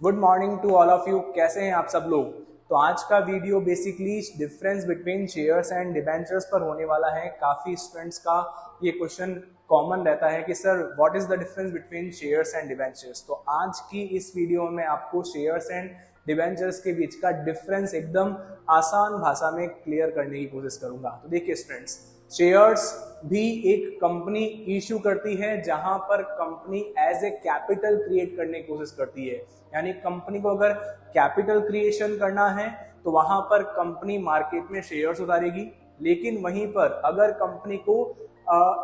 Good morning to all of you. कैसे हैं आप सब लोग। तो आज का video basically difference between shares and debentures पर होने वाला है। काफी स्टूडेंट्स का ये क्वेश्चन कॉमन रहता है कि sir what is the difference between shares and debentures. तो आज की इस वीडियो में आपको शेयर्स एंड डिबेंचर्स के बीच का डिफरेंस एकदम आसान भाषा में क्लियर करने की कोशिश करूंगा। तो देखिए स्टूडेंट्स, शेयर्स भी एक कंपनी इश्यू करती है जहां पर company as a capital create करने की कोशिश करती है। यानी कंपनी को अगर कैपिटल क्रिएशन करना है तो वहां पर कंपनी मार्केट में शेयर्स उतारेगी, लेकिन वहीं पर अगर कंपनी को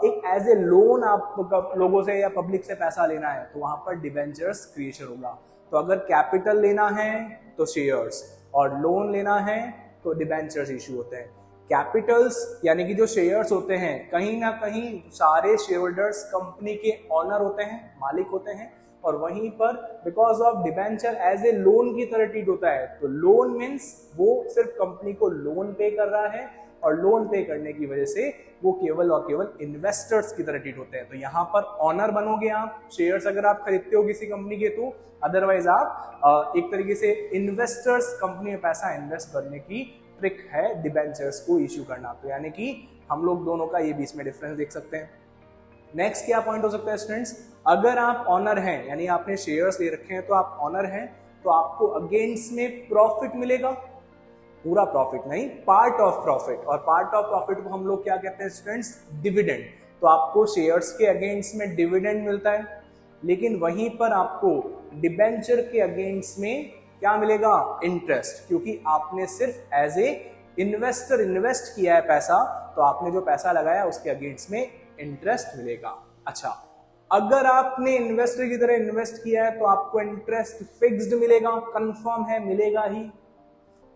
एक एज ए लोन आप लोगों से या पब्लिक से पैसा लेना है तो वहां पर डिबेंचर्स क्रिएशन होगा। तो अगर कैपिटल लेना है तो शेयर्स और लोन लेना है तो डिबेंचर्स इश्यू होते हैं। कैपिटल्स यानी कि जो शेयर्स होते हैं, कहीं ना कहीं सारे शेयर होल्डर्स कंपनी के ऑनर होते हैं, मालिक होते हैं, और वहीं पर because of debenture as a loan की तरह ट्रीट होता है। तो लोन मीन्स वो सिर्फ कंपनी को लोन पे कर रहा है और लोन पे करने की वजह से वो केवल और केवल इन्वेस्टर्स की तरह ट्रीट होते हैं। तो यहाँ पर ऑनर बनोगे आप शेयर्स अगर आप खरीदते हो किसी कंपनी के, तो अदरवाइज आप एक तरीके से इन्वेस्टर्स कंपनी में पैसा इन्वेस्ट करने की ट्रिक है डिबेंचर्स को इश्यू करना। तो यानी कि हम लोग दोनों का ये बीच में डिफरेंस देख सकते हैं। नेक्स्ट क्या पॉइंट हो सकता है स्टूडेंट्स, अगर आप ऑनर हैं यानी आपने शेयर्स ले रखे हैं तो आप ऑनर हैं, तो आपको अगेंस्ट में प्रॉफिट मिलेगा। पूरा प्रॉफिट नहीं, पार्ट ऑफ प्रॉफिट। और पार्ट ऑफ प्रॉफिट को हम लोग क्या कहते हैं स्टूडेंट्स, डिविडेंड। तो आपको शेयर्स के अगेंस्ट में डिविडेंड मिलता है, लेकिन वहीं पर आपको डिबेंचर के अगेंस्ट में क्या मिलेगा, इंटरेस्ट। क्योंकि आपने सिर्फ एज ए इन्वेस्टर इन्वेस्ट किया है पैसा, तो आपने जो पैसा लगाया उसके अगेंस्ट में इंटरेस्ट मिलेगा। अच्छा, अगर आपने इन्वेस्टर की तरह इन्वेस्ट किया है तो आपको इंटरेस्ट फिक्स्ड मिलेगा, कंफर्म है, मिलेगा ही।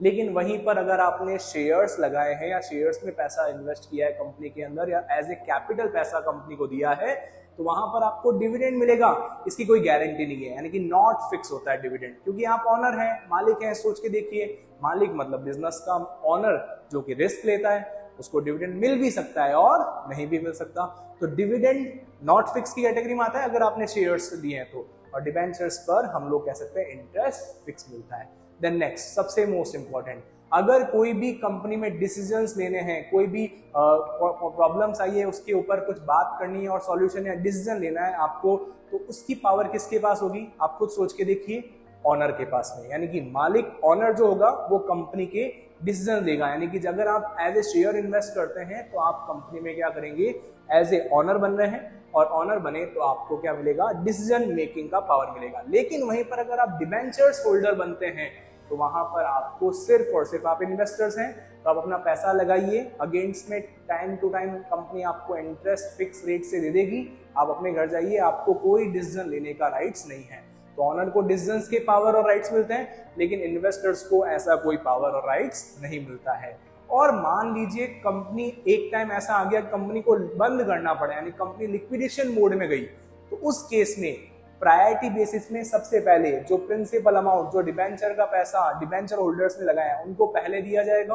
लेकिन वहीं पर अगर आपने शेयर्स लगाए हैं या शेयर्स में पैसा इन्वेस्ट किया है कंपनी के अंदर या एज ए कैपिटल पैसा कंपनी को दिया है, तो वहां पर आपको डिविडेंड मिलेगा। इसकी कोई गारंटी नहीं है, यानी कि नॉट फिक्स होता है डिविडेंड, क्योंकि आप ऑनर हैं, मालिक हैं। सोच के देखिए, मालिक मतलब बिजनेस का ऑनर जो कि रिस्क लेता है, उसको डिविडेंड मिल भी सकता है और नहीं भी मिल सकता। तो डिविडेंड नॉट फिक्स की कैटेगरी में आता है अगर आपने शेयर्स दिए हैं तो, और डिबेंचर्स पर हम लोग कह सकते हैं इंटरेस्ट फिक्स मिलता है। देन नेक्स्ट सबसे मोस्ट इंपॉर्टेंट, अगर कोई भी कंपनी में डिसीजंस लेने हैं, कोई भी प्रॉब्लम्स आई है उसके ऊपर कुछ बात करनी है और सॉल्यूशन या डिसीजन लेना है आपको, तो उसकी पावर किसके पास होगी, आप खुद सोच के देखिए, ऑनर के पास में। यानी कि मालिक ऑनर जो होगा वो कंपनी के डिसीजन देगा। यानी कि अगर आप एज ए शेयर इन्वेस्ट करते हैं तो आप कंपनी में क्या करेंगे, एज ए ऑनर बन रहे हैं, और ऑनर बने तो आपको क्या मिलेगा, डिसीजन मेकिंग का पावर मिलेगा। लेकिन वहीं पर अगर आप डिबेंचर्स होल्डर बनते हैं तो वहां पर आपको सिर्फ और सिर्फ, आप इन्वेस्टर्स हैं तो आप अपना पैसा लगाइए, अगेंस्ट में टाइम टू टाइम कंपनी आपको इंटरेस्ट फिक्स रेट से दे देगी, आप अपने घर जाइए, आपको कोई डिसीजन लेने का राइट्स नहीं है। तो ऑनर को डिसीजंस के पावर और राइट्स मिलते हैं, लेकिन इन्वेस्टर्स को ऐसा कोई पावर और राइट्स नहीं मिलता है। और मान लीजिए कंपनी एक टाइम ऐसा आ गया, कंपनी को बंद करना पड़ा, यानी कंपनी लिक्विडेशन मोड में गई, तो उस केस में प्रायोरिटी बेसिस में सबसे पहले जो प्रिंसिपल अमाउंट, जो डिबेंचर का पैसा डिबेंचर होल्डर्स ने लगाया उनको पहले दिया जाएगा।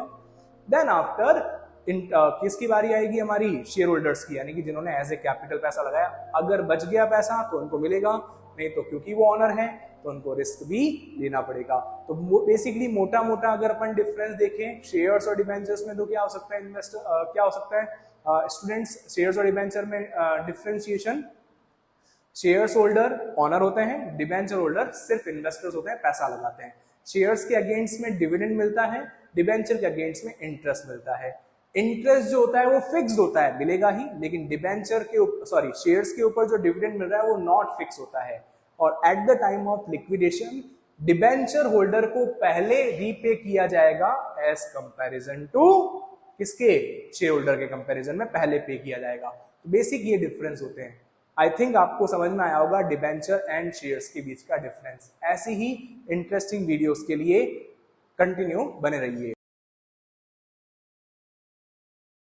देन आफ्टर किसकी बारी आएगी, हमारी शेयर होल्डर्स की, यानी कि जिन्होंने एज ए कैपिटल पैसा लगाया। अगर बच गया पैसा तो उनको मिलेगा, नहीं तो क्योंकि वो ऑनर है तो उनको रिस्क भी लेना पड़ेगा। तो बेसिकली मोटा मोटा अगर अपन डिफरेंस देखें शेयर्स और डिबेंचर्स में, तो क्या हो सकता है क्या हो सकता है स्टूडेंट्स, शेयर्स और डिबेंचर में डिफरेंशिएशन, शेयर्स होल्डर ऑनर होते हैं, डिबेंचर होल्डर सिर्फ इन्वेस्टर्स होते हैं, पैसा लगाते हैं। शेयर्स के अगेंस्ट में डिविडेंड मिलता है, डिबेंचर के अगेंस्ट में इंटरेस्ट मिलता है। इंटरेस्ट जो होता है वो फिक्स्ड होता है, मिलेगा ही, लेकिन डिबेंचर के शेयर्स के ऊपर जो डिविडेंड मिल रहा है वो नॉट फिक्स होता है। और at the time of liquidation debenture holder को पहले रीपे किया जाएगा एज कंपैरिजन टू किसके, शेयर होल्डर के कंपैरिजन में पहले पे किया जाएगा। तो बेसिक ये डिफरेंस होते हैं। आई थिंक आपको समझ में आया होगा डिबेंचर एंड शेयर्स के बीच का डिफरेंस। ऐसी ही इंटरेस्टिंग वीडियोस के लिए कंटिन्यू बने रहिए।